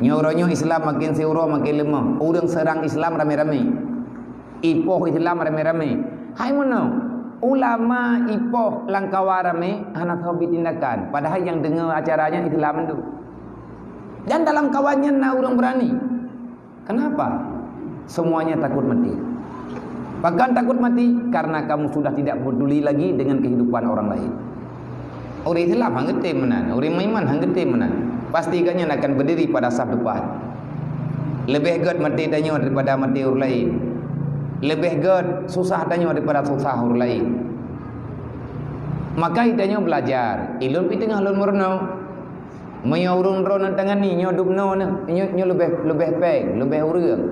Nyoronyo Islam makin seuro makin lemah. Orang serang Islam rame-rame. Ipoh Islam rame-rame. Hai mono. Ulama ipoh langkawa rame anak hobi tindakan. Padahal yang dengar acaranya Islam itu. Dan dalam kawannya orang berani. Kenapa? Semuanya takut mati. Bahkan takut mati karena kamu sudah tidak peduli lagi dengan kehidupan orang lain. Orang Islam hanggete menan, orang iman hanggete menan. Pastikannya akan berdiri pada saf depan. Lebih god mati tanya daripada mati orang lain. Lebih god susah tanya daripada susah orang lain. Maka itanya belajar. Ilun pi tengah lun murno. Maya urun ron tangan ni nyo dubno na. Nyo lebih pek, lebih urang.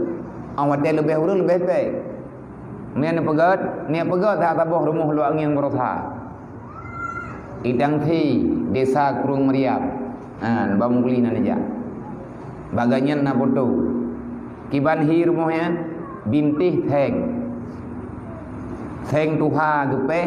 Awat dia lebih urang lebih pek. Ni pegat tak tabuh rumah lu angin berotha. Idang thi desa Kurung Meriap. Bang kulina aja. Baganya na foto. Kiban hi rumahnya bintih theng. Theng tuha dupe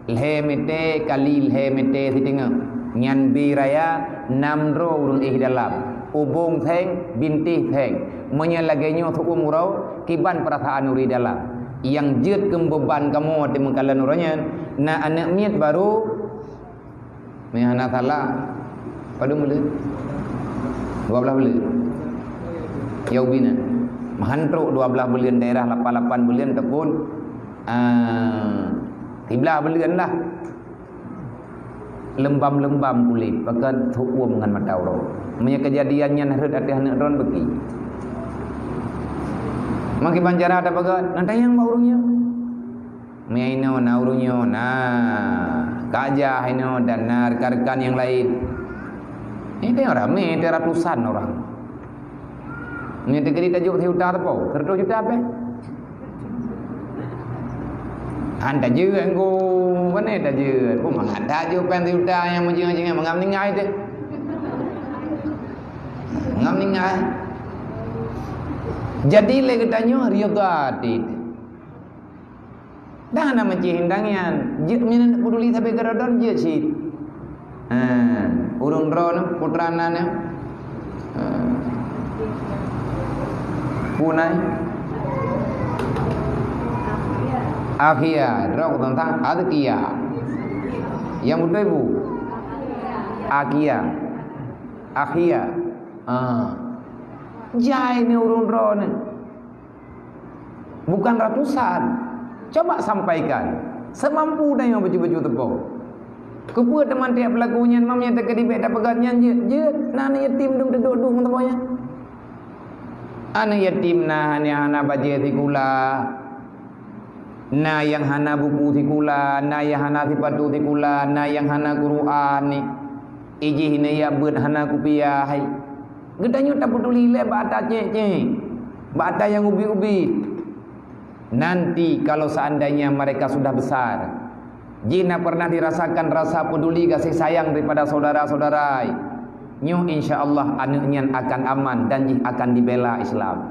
lhe mete kalil he mete sitinga. Nyan biraya namro urung dalam. Ubung theng bintih theng. Menyalagenyo tu umurau kiban perasaan uri dalam. Yang jut kembeban kamu di mengkalan uranya. Na anak miat baru mehana salah. Pada mula 12 bulan Yau bina Mahantruk 12 bulan daerah 88 bulan ataupun 13 bulan lah. Lembam-lembam kulit bahkan hukum dengan mata orang. Punya kejadiannya nahrid hati anak ron bagi. Makin bancara ada bagat nanti yang baurungnya. Maino na urungnya na kajah ino dan na rekan-rekan yang lain. Ini orang ramai, ini ratusan orang. Ini tegeri tajuk juta apa? Kerto juta apa? Anda juga engko mana tajuk? Pun mangat tajuk pen juta yang menjing-jing mengam ningai tu. Mengam ningai. Jadi lagi tanya riyadati. Dah nama cihindangian. Jit mina peduli sampai kerodon je sih. Urung ron putrananya punai akhia rok tentang adkia yang betul ibu akhia jai ni urung ron bukan ratusan. Coba sampaikan semampu dan yang baju-baju tepuk. Kupua teman tiap pelakunya mamnya tak kedibet tak pegatnya je nana yatim duduk temonya. Ana yatim na hana baje tikula. Na yang hana buku tikula, na yang hana tipatu tikula, na yang hana Quran ni. Iji hina ya bet hana kupiah hai. Gedanya tak peduli le bata cek. Bata yang ubi-ubi. Nanti kalau seandainya mereka sudah besar, jina pernah dirasakan rasa peduli kasih sayang daripada saudara-saudara. Nyo insya-Allah anaknya akan aman dan akan dibela Islam.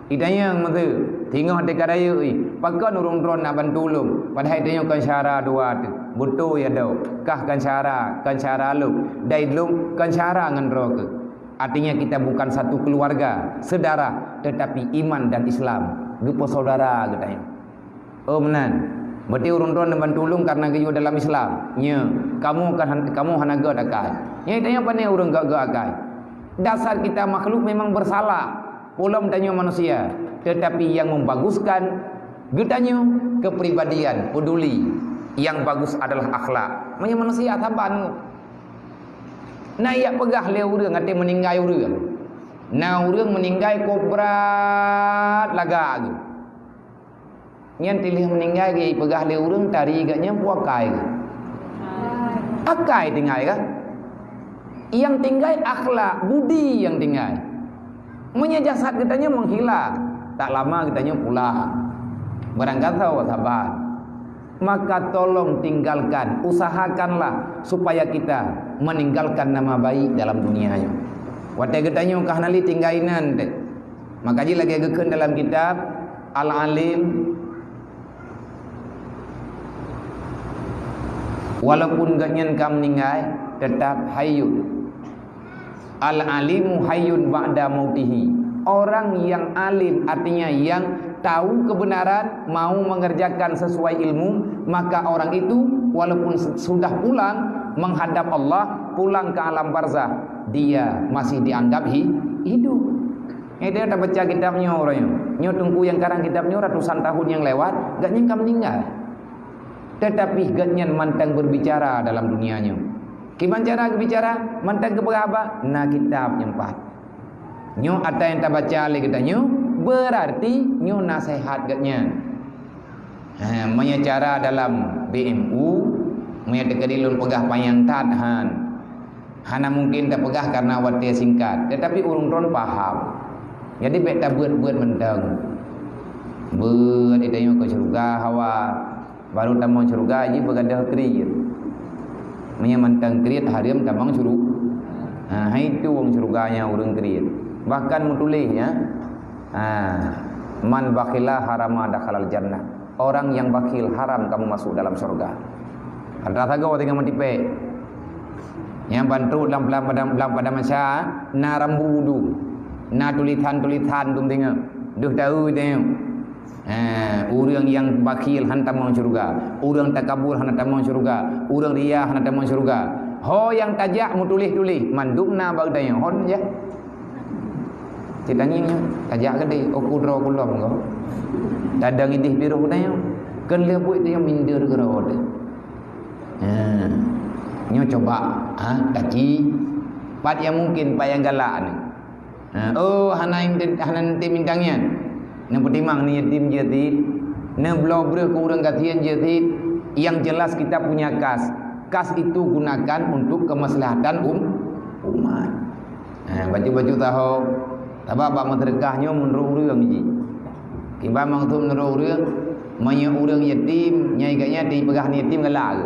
Idanya matu tengok dekat raya pakai urung drone nak bantulung. Padahal dia kan syara dua tu. Betul ya dau. Kah kan syara lu. Dai lum kan syara ngan roke. Artinya kita bukan satu keluarga, saudara, tetapi iman dan Islam. Gepo saudara katanya. Oh menan. Berarti urun drone dan tulung karena geyo dalam Islam. Nya, kamu hanaga dakai. Nya tanya apa ni urang gak akai. Dasar kita makhluk memang bersalah. Ulam tanya manusia, tetapi yang membaguskan getanya kepribadian, peduli. Yang bagus adalah akhlak. Manya manusia taban. Nah ia pegah le urang ate meninggai urang. Nah urang meninggai kobrat laga gitu. Nyan tilih meninggal ke pegah le urang tari gaknya puakai ke. Akai tinggal kan? Yang tinggal akhlak, budi yang tinggal. Munya jasad katanya menghilang. Tak lama katanya pulang. Barangkali tahu sahabat. Maka tolong tinggalkan, usahakanlah supaya kita meninggalkan nama baik dalam dunia ini. Watai katanya kahnali tinggainan deh. Maka ji lagi gekeun dalam kitab Al-Alim. Walaupun ganyan kam ningai tetap hayu. Al-alimu hayyun ba'da mautihi. Orang yang alim artinya yang tahu kebenaran, mau mengerjakan sesuai ilmu, maka orang itu walaupun sudah pulang menghadap Allah, pulang ke alam barzah, dia masih dianggap hidup. Dia dah baca kitabnya orangnya. Nyo tunggu yang karang kitabnya ratusan tahun yang lewat, gak nyengkam meninggal. Tetapi gaknya mantang berbicara dalam dunianya. Gimana cara berbicara? Mantang ke berapa? Nah kitab nyempat. Nyo ada yang tak baca lagi kita nyo, berarti nyo nasihat gaknya. Menyacara dalam BMU, menyatakan dilun pegah payang tadhan. Hana mungkin tak pegah karena waktu singkat, tetapi urung ron paham. Jadi beta buat mendang. Buat itu ke surga hawa. Baru tamang surga aja begadah kriit. Menyamantang kriit hariam tamang surga. Itu wong surganya urang kriit. Bahkan mutulihnya man bakhila harama dakhalal jannah. Orang yang bakhil haram kamu masuk dalam surga. Ada saga orang yang mentipe. Yang bantu dalam pada masa na rambu wudu. Na tulisan tum tengok. Duh tahu tengok. Orang yang bakhil hantam masuk surga. Orang takabur hantam masuk surga. Orang riya hantam masuk surga. Ho yang tajak mu tulis mandukna bagdanya hon je. Cetannya tajak gede okudro kulom ko. Dadang idih biru danya. Kan lebut dia mindir gerod. Nyo coba kaji pat yang mungkin payang galak ni. Hanan tim mintangnya. Ne petimang ni yatim jadid. Ne blobre ke urang gatian jadid. Yang jelas kita punya kas. Kas itu gunakan untuk kemaslahatan umat. Baju-baju tahu. Tabak bak menterkahnya menurut urang ji. Kiba mang tu menurut urang. Manya urang yatim, nyai gaknya di pegah ni yatim galak.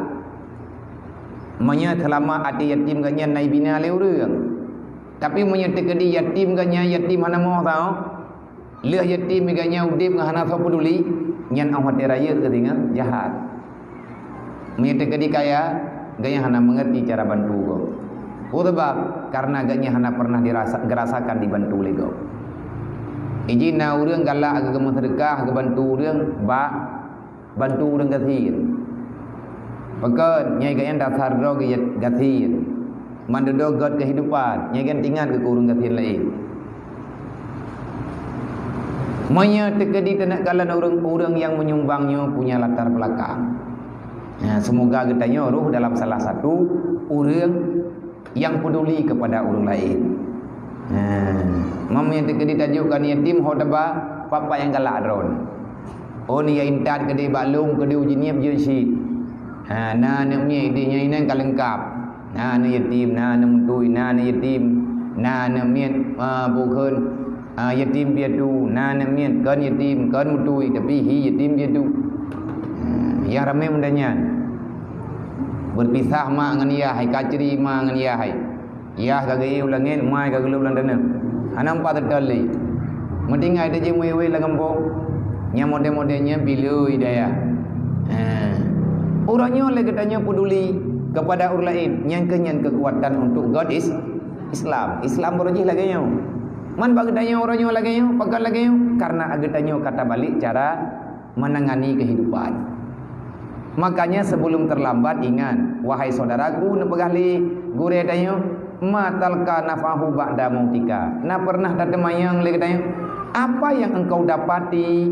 Manya selama ati yatim gaknya nai bina le urang. Tapi manya tekedi yatim gaknya yatim hana mau tahu. Leh yatim gaknya udip ngahana so peduli, nyan awat raya ketingan jahat. Manya tekedi kaya gaknya hana mengerti cara bantu go. Sebab karena gaknya hana pernah dirasakan dibantu le go. Ijina urang galak agak sedekah ke bantu urang bantu urang gathir. Pakat nyai gaknya dasar do ke gathir. Mandodo god kehidupan, nyai kan tinggal ke urang gathir lain. Manya tekedi tenak kalan orang-orang yang menyumbangnya punya latar belakang. Semoga getanya roh dalam salah satu orang yang peduli kepada orang lain. Mamanya tekedi tajukkan yatim hodaba papa yang galak dron. Oh ni ya intat kedi baklum kedi ujiniap jesit. Na namnya idenya ini kalengkap. Na yatim, na mentui, na yatim, na mian bukan yatim piatu, na mian kan yatim, kan mentui tapi hi yatim piatu. Yang ramai mendanya berpisah mak ngan ia hai kacri mak ngan ia hai. Ia kagak ulangin mai kagak ulang dana. Anam pat tali. Mendingai de je wewe lagambo. Nya mode-modenya bilui daya. Orangnya lagi tanya peduli kepada orang lain, nyangkenyan kekuatan untuk God is Islam. Islam berujih lagi nya. Man bagi tanya orangnya lagi nya, pagal lagi nya karena agi tanya kata balik cara menangani kehidupan. Makanya sebelum terlambat ingat, wahai saudaraku nepegali gure tanya matalka nafahu ba'da mautika. Nah pernah tatemayang lagi tanya, apa yang engkau dapati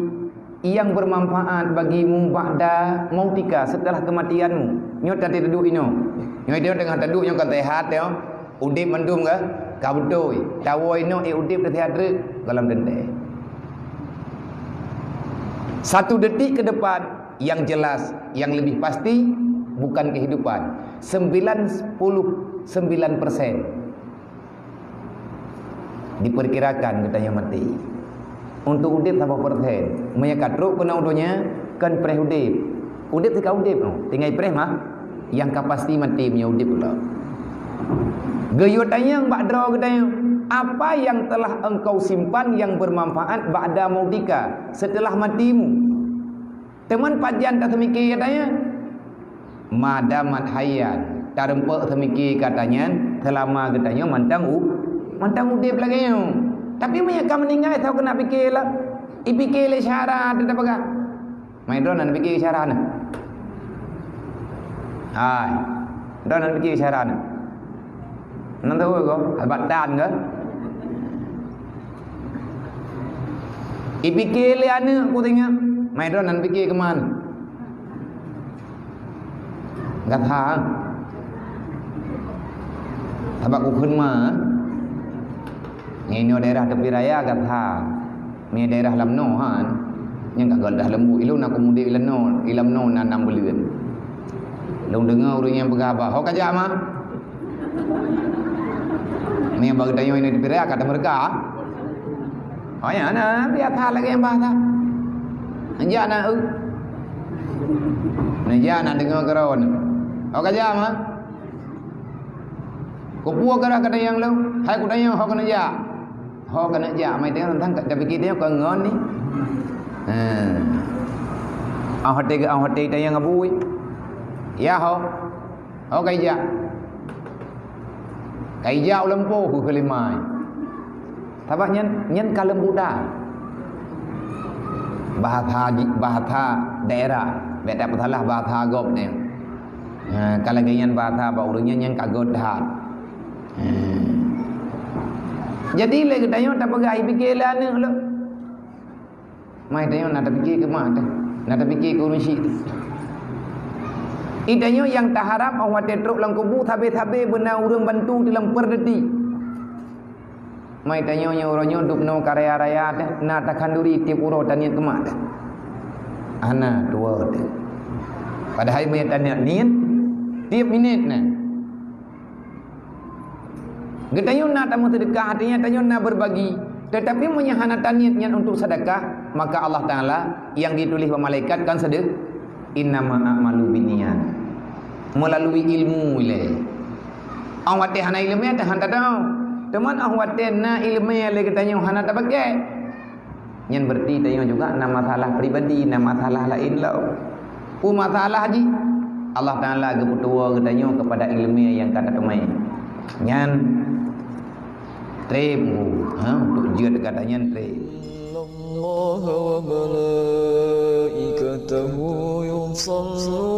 yang bermanfaat bagimu ba'da mautika setelah kematianmu? Nyo tadi duduk ino. Nyo dia tengah duduk nyo kata sehat yo. Udip mendum ke? Ka betul. Tawo ino udip ke sehat dalam dende. Satu detik ke depan yang jelas, yang lebih pasti bukan kehidupan. 99% diperkirakan katanya mati. Untuk udip berapa persen? Menyakat ruk kena udonya kan preh udip. Udip tika udip no. Tinggal preh mah yang kapasti mati punya udip pula. Gayo tanya mbak dro katanya, apa yang telah engkau simpan yang bermanfaat ba'da mautika setelah matimu? Teman pajan tak semikir katanya. Madamat hayat tarempe semikir katanya selama katanya mantang Mantang udip lagi yo. Tapi banyak kamu meninggal tahu kena fikir lah. Fikir le syarat ada apa? Mai drone nak fikir syarat nah. Hai. Drone nak fikir syarat nah. Nang tahu ko? Habat dan ke? Fikir le ana aku tengok. Mai drone nak fikir ke mana? Enggak tahu. Sebab aku kenal ini daerah tepi raya kata ni daerah Lamno han yang kat dah lembu ilun aku mudik Lamno 6 bulan long dengar orang yang bergabar hok aja mah ni bagi tanya ini tepi raya kata mereka oh ya na biar tha lagi yang bahasa anja na na dengar keron hok aja mah Kupua kerah kata yang lu, hai ku tanya hok kena ja, mai tengok tentang kat fikir dia kau ngon ni. Hotel tanya ngabui. Ya ho. Ho kai ja. Kai ja lempo ku kelimai. Tabak nyen kalem budak. Bahasa daerah, beda putalah bahasa gop ni. Kalau ganyan bahasa ba urangnya yang kagot dah. Jadi lagi tanya tak pegai fikir lah ni lo. Mai tanya nak fikir ke mana? Nak fikir ke masjid. Itanya yang tak harap awak tetruk lang kubu tabe-tabe benar urang bantu dalam perdeti. Mai tanya orangnya duk no karya raya dah nak takanduri tiap uro taniat ke mana? Ana dua dah. Padahal banyak taniat niat tiap minit nah. Getayun nak tamu sedekah artinya tayun nak berbagi. Tetapi menyahanatan niatnya untuk sedekah, maka Allah Taala yang ditulis malaikat kan sedekah innama a'malu binniyat. Melalui ilmu le. Awak teh hana ilmu teh hanta tahu. Teman awak teh na ilmu le ketanya hana tak pakai. Yang berarti tayun juga nama masalah pribadi, nama masalah lain lau. Masalah haji Allah Taala keputua ketanya kepada ilmu yang kata temai. Nyan tremu untuk jihad katanya trem Allah wa malaikatahu yusalluna